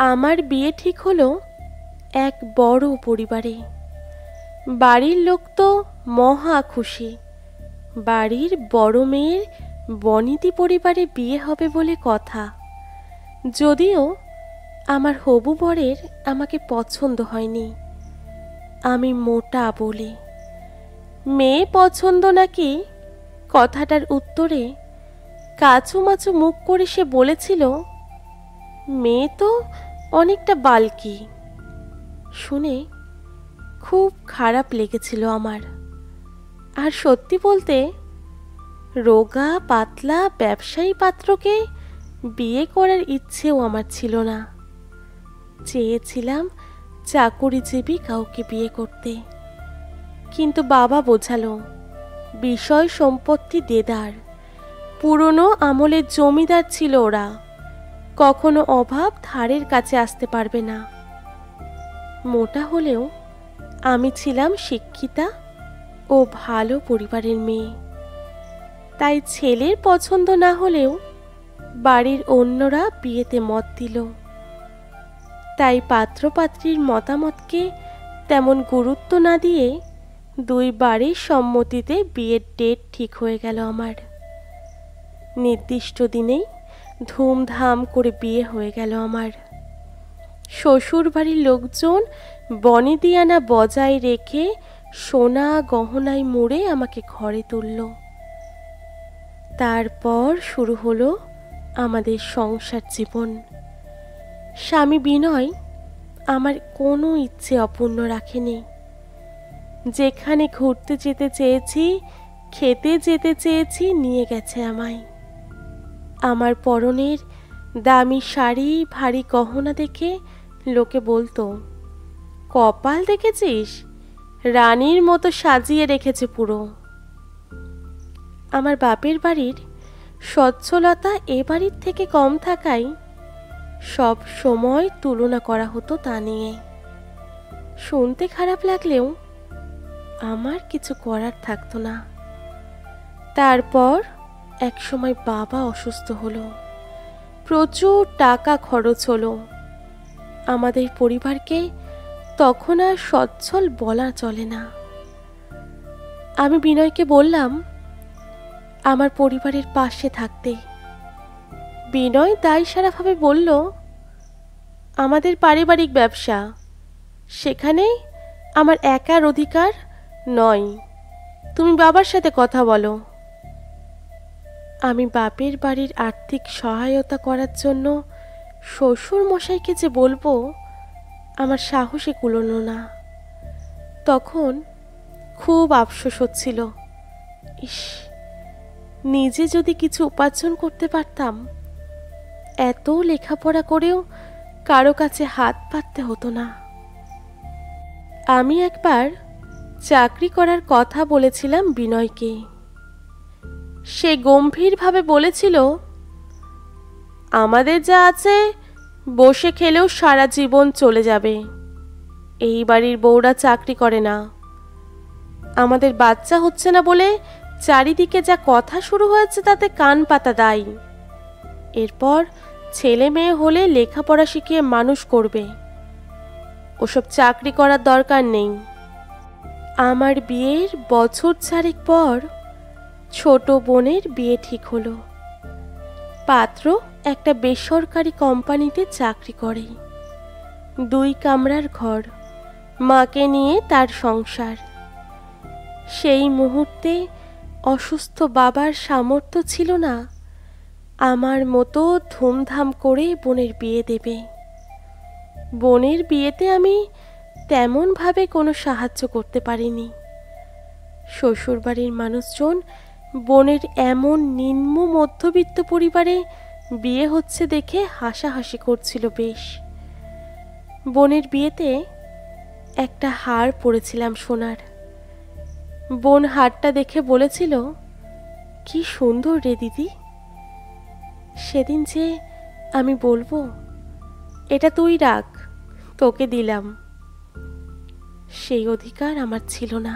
আমার বিয়ে ঠিক হলো এক বড় পরিবারে। বাড়ির লোক তো মহা খুশি। বাড়ির বড় মেয়ের বনিতি পরিবারে বিয়ে হবে বলে কথা। যদিও আমার হবু বরের আমাকে পছন্দ হয়নি, আমি মোটা বলে। মেয়ে পছন্দ নাকি কথাটার উত্তরে কাচুমাচু মুখ করে সে বলেছিল, মেয়ে তো অনেকটা বালকি। শুনে খুব খারাপ লেগেছিল আমার। আর সত্যি বলতে রোগা পাতলা ব্যবসায়ী পাত্রকে বিয়ে করার ইচ্ছেও আমার ছিল না। চেয়েছিলাম চাকুরিজীবী কাউকে বিয়ে করতে। কিন্তু বাবা বোঝালো, বিষয় সম্পত্তি দেদার, পুরনো আমলের জমিদার ছিল ওরা, কখনো অভাব ধারের কাছে আসতে পারবে না। মোটা হলেও আমি ছিলাম শিক্ষিতা ও ভালো পরিবারের মেয়ে। তাই ছেলের পছন্দ না হলেও বাড়ির অন্যরা বিয়েতে মত দিল। তাই পাত্রপাত্রীর মতামতকে তেমন গুরুত্ব না দিয়ে দুই বাড়ির সম্মতিতে বিয়ের ডেট ঠিক হয়ে গেল আমার। নির্দিষ্ট দিনেই ধুমধাম করে বিয়ে হয়ে গেল আমার। শ্বশুর বাড়ির লোকজন বনেদিয়ানা বজায় রেখে সোনা গহনায় মুড়ে আমাকে ঘরে তুলল। তারপর শুরু হলো আমাদের সংসার জীবন। স্বামী বিনয় আমার কোনো ইচ্ছে অপূর্ণ রাখেনি। যেখানে ঘুরতে যেতে চেয়েছি, খেতে যেতে চেয়েছি, নিয়ে গেছে আমায়। আমার পরনের দামি শাড়ি ভারী গহনা দেখে লোকে বলতো, কপাল দেখেছিস, রানীর মতো সাজিয়ে রেখেছে পুরো। আমার বাপের বাড়ির সচ্ছলতা এ বাড়ির থেকে কম থাকায় সব সময় তুলনা করা হতো তা নিয়ে। শুনতে খারাপ লাগলেও আমার কিছু করার থাকতো না। তারপর এক সময় বাবা অসুস্থ হলো, প্রচুর টাকা খরচ হলো। আমাদের পরিবারকে তখন আর সচ্ছল বলা চলে না। আমি বিনয়কে বললাম আমার পরিবারের পাশে থাকতে। বিনয় দায়সারাভাবে বলল, আমাদের পারিবারিক ব্যবসা, সেখানে আমার একার অধিকার নয়, তুমি বাবার সাথে কথা বলো। আমি বাপের বাড়ির আর্থিক সহায়তা করার জন্য শ্বশুর মশাইকে যে বলবো, আমার সাহসে কুলোনো না। তখন খুব আফসোস হচ্ছিল, ইস, নিজে যদি কিছু উপার্জন করতে পারতাম, এত লেখাপড়া করেও কারো কাছে হাত পাততে হতো না। আমি একবার চাকরি করার কথা বলেছিলাম বিনয়কে। সে গম্ভীরভাবে বলেছিল, আমাদের যা আছে বসে খেলেও সারা জীবন চলে যাবে। এই বাড়ির বউরা চাকরি করে না। আমাদের বাচ্চা হচ্ছে না বলে চারিদিকে যা কথা শুরু হয়েছে তাতে কান পাতা দায়। এরপর ছেলে মেয়ে হলে লেখাপড়া শিখিয়ে মানুষ করবে, ওসব চাকরি করার দরকার নেই। আমার বিয়ের বছর 4 পর ছোট বোনের বিয়ে ঠিক হলো। পাত্র একটা বেসরকারি কোম্পানিতে চাকরি করে। 2 কামরার ঘর, মাকে নিয়ে তার সংসার। সেই মুহূর্তে অসুস্থ বাবার সামর্থ্য ছিল না আমার মতো ধুমধাম করে বোনের বিয়ে দেবে। বোনের বিয়েতে আমি তেমনভাবে কোনো সাহায্য করতে পারিনি। শ্বশুরবাড়ির মানুষজন বোনের এমন নিম্ন মধ্যবিত্ত পরিবারে বিয়ে হচ্ছে দেখে হাসাহাসি করছিল বেশ। বোনের বিয়েতে একটা হার পরেছিলাম সোনার। বোন হারটা দেখে বলেছিল, কি সুন্দর রে দিদি। সেদিন যে আমি বলবো, এটা তুই রাখ, তোকে দিলাম, সেই অধিকার আমার ছিল না।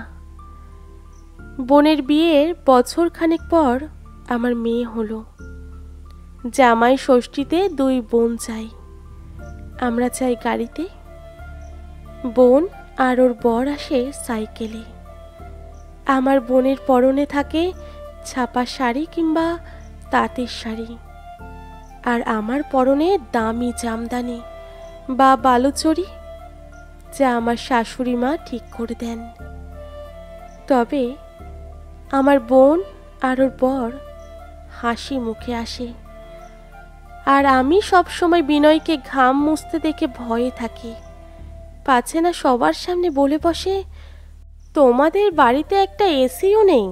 বোনের বিয়ের বছর খানেক পর আমার মেয়ে হলো। জামাই ষষ্ঠীতে 2 বোন চাই। আমরা যাই গাড়িতে, বোন আর ওর বর আসে সাইকেলে। আমার বোনের পরনে থাকে ছাপা শাড়ি কিংবা তাঁতের শাড়ি, আর আমার পরনে দামি জামদানি বা বালুচরি, যা আমার শাশুড়ি মা ঠিক করে দেন। তবে আমার বোন আর ওর বর হাসি মুখে আসে, আর আমি সবসময় বিনয়কে ঘাম মুছতে দেখে ভয়ে থাকি, পাছে না সবার সামনে বলে বসে, তোমাদের বাড়িতে একটা এসিও নেই।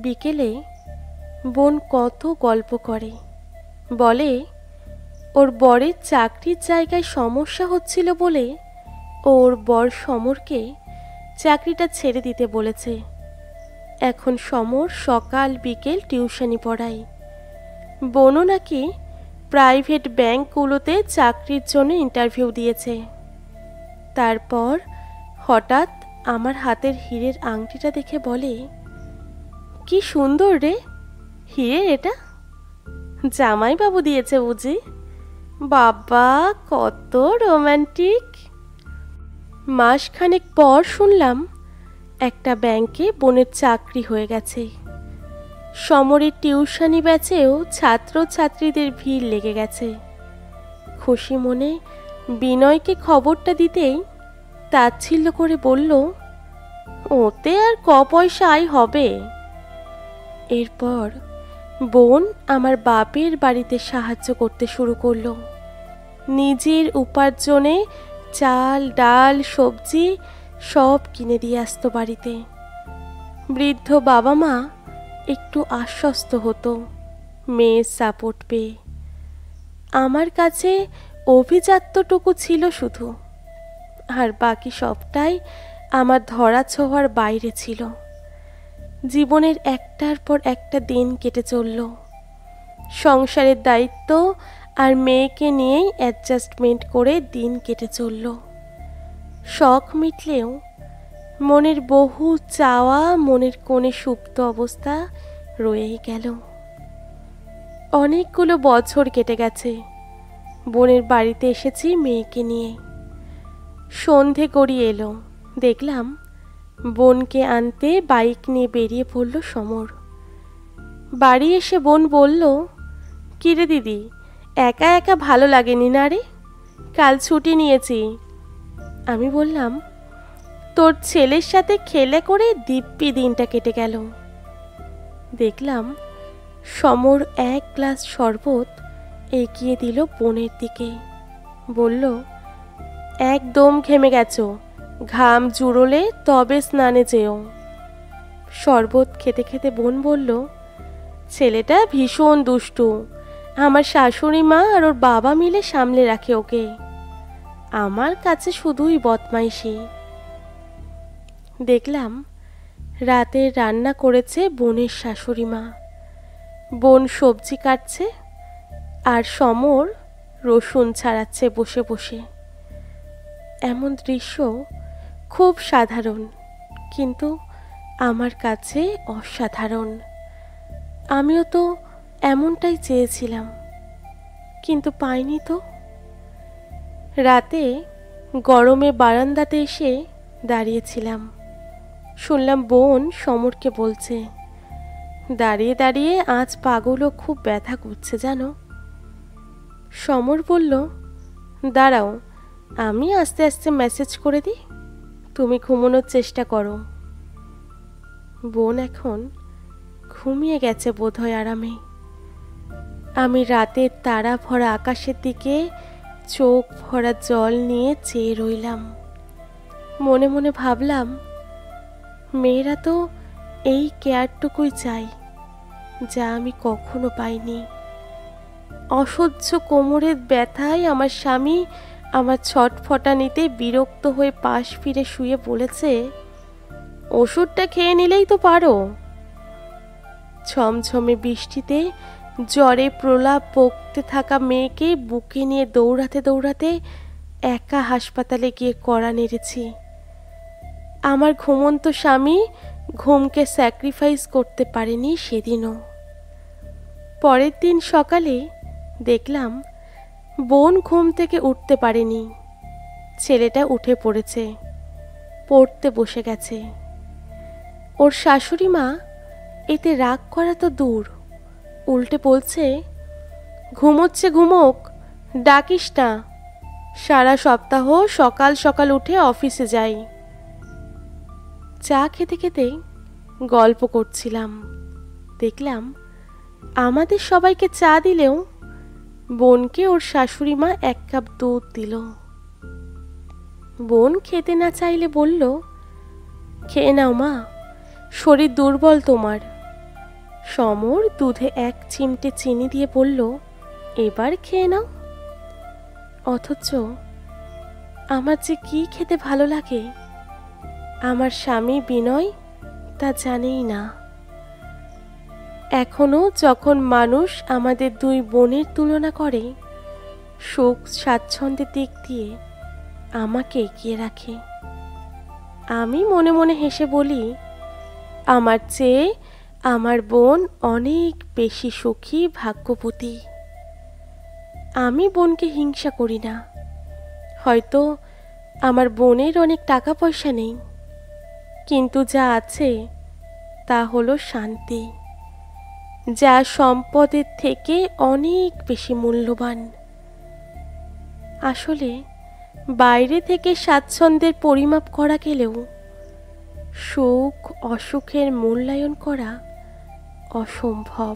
বিকেলে বোন কত গল্প করে, বলে ওর বরের চাকরির জায়গায় সমস্যা হচ্ছিল বলে ওর বর সমরকে চাকরিটা ছেড়ে দিতে বলেছে। এখন সমর সকাল বিকেল টিউশনি পড়ায়। বোনও নাকি প্রাইভেট ব্যাংকগুলোতে চাকরির জন্য ইন্টারভিউ দিয়েছে। তারপর হঠাৎ আমার হাতের হীরের আংটিটা দেখে বলে, কি সুন্দর রে হিরে, এটা জামাইবাবু দিয়েছে বুঝি? বাবা, কত রোমান্টিক। মাসখানেক পর শুনলাম একটা ব্যাংকে বোনের চাকরি হয়ে গেছে। সমরের টিউশনি ব্যাচেও ছাত্রছাত্রীদের ভিড় লেগে গেছে। খুশি মনে বিনয়কে খবরটা দিতেই তাচ্ছিল্য করে বলল, ওতে আর ক পয়সা আয় হবে। এরপর বোন আমার বাপের বাড়িতে সাহায্য করতে শুরু করলো। নিজের উপার্জনে চাল ডাল সবজি সব কিনে দিয়ে আসতো বাড়িতে। বৃদ্ধ বাবা মা একটু আশ্বস্ত হতো মেয়ের সাপোর্ট পেয়ে। আমার কাছে অভিজাত্যটুকু ছিল শুধু, আর বাকি সবটাই আমার ধরা ছোঁয়ার বাইরে ছিল। জীবনের একটার পর একটা দিন কেটে চলল। সংসারের দায়িত্ব আর মেয়েকে নিয়েই অ্যাডজাস্টমেন্ট করে দিন কেটে চলল। শখ মিটলেও মনের বহু চাওয়া মনের কোণে সুপ্ত অবস্থা রয়েই গেল। অনেকগুলো বছর কেটে গেছে। বোনের বাড়িতে এসেছি মেয়েকে নিয়ে। সন্ধে গড়িয়ে এলো, দেখলাম বোনকে আনতে বাইক নিয়ে বেরিয়ে পড়ল সমর। বাড়ি এসে বোন বলল, কিরে দিদি, একা একা ভালো লাগেনি না রে? কাল ছুটি নিয়েছি। আমি বললাম, তোর ছেলের সাথে খেলে করে দিব্যি দিনটা কেটে গেল। দেখলাম সমর এক গ্লাস শরবত এগিয়ে দিল বোনের দিকে, বলল, একদম ঘেমে গেছো, ঘাম জুড়োলে তবে স্নানে যেও। শরবত খেতে খেতে বোন বলল, ছেলেটা ভীষণ দুষ্টু, আমার শাশুড়ি মা আর ওর বাবা মিলে সামলে রাখে ওকে, আমার কাছে শুধুই বদমাইশি। দেখলাম রাতে রান্না করেছে বোনের শাশুড়ি মা। বোন সবজি কাটছে আর সমর রসুন ছাড়াচ্ছে বসে বসে। এমন দৃশ্য খুব সাধারণ, কিন্তু আমার কাছে অসাধারণ। আমিও তো এমনটাই চেয়েছিলাম, কিন্তু পাইনি তো। রাতে গরমে বারান্দাতে এসে দাঁড়িয়েছিলাম। শুনলাম বোন সমরকে বলছে, দাঁড়িয়ে দাঁড়িয়ে আজ পাগলও খুব ব্যথা করছে জানো। সমর বলল, দাঁড়াও, আমি আস্তে আস্তে মেসেজ করে দিই, তুমি ঘুমানোর চেষ্টা করো। বোন এখন ঘুমিয়ে গেছে বোধহয় আরামে। আমি রাতের তারা ভরা আকাশের দিকে চোখ ভরা জল নিয়ে চেয়ে রইলাম। মনে মনে ভাবলাম, মেয়েরা তো এই কেয়ারটুকুই চাই যা আমি কখনো পাইনি। অসহ্য কোমরের ব্যথায় আমার স্বামী আমার ছটফটানিতে বিরক্ত হয়ে পাশ ফিরে শুয়ে বলেছে, ওষুধটা খেয়ে নিলেই তো পারো। ঝমঝমে বৃষ্টিতে জ্বরে প্রলাপ বকতে থাকা মেয়েকে বুকে নিয়ে দৌড়াতে দৌড়াতে একা হাসপাতালে গিয়ে কড়া নেড়েছি। আমার ঘুমন্ত স্বামী ঘুমকে স্যাক্রিফাইস করতে পারেনি সেদিনও। পরের দিন সকালে দেখলাম বোন ঘুম থেকে উঠতে পারেনি। ছেলেটা উঠে পড়েছে, পড়তে বসে গেছে। ওর শাশুড়ি মা এতে রাগ করা তো দূর, উল্টে বলছে, ঘুমোচ্ছে ঘুমোক, ডাকিস না, সারা সপ্তাহ সকাল সকাল উঠে অফিসে যাই। চা খেতে খেতে গল্প করছিলাম, দেখলাম আমাদের সবাইকে চা দিলেও বোনকে ওর শাশুড়ি মা 1 কাপ দুধ দিল। বোন খেতে না চাইলে বলল, খেয়ে নাও মা, শরীর দুর্বল তোমার। সমর দুধে 1 চিমটে চিনি দিয়ে বলল, এবার খেয়ে নাও। অথচ আমার যে কি খেতে ভালো লাগে আমার স্বামী বিনয় তা জানেই না। এখনো যখন মানুষ আমাদের 2 বোনের তুলনা করে, সুখ স্বাচ্ছন্দ্যের দিক দিয়ে আমাকে এগিয়ে রাখে। আমি মনে মনে হেসে বলি, আমার চেয়ে আমার বোন অনেক বেশি সুখী, ভাগ্যবতী। আমি বোনকে হিংসা করি না। হয়তো আমার বোনের অনেক টাকা পয়সা নেই, কিন্তু যা আছে তা হলো শান্তি, যা সম্পদের থেকে অনেক বেশি মূল্যবান। আসলে বাইরে থেকে স্বাচ্ছন্দ্যের পরিমাপ করা গেলেও সুখ অসুখের মূল্যায়ন করা অসম্ভব।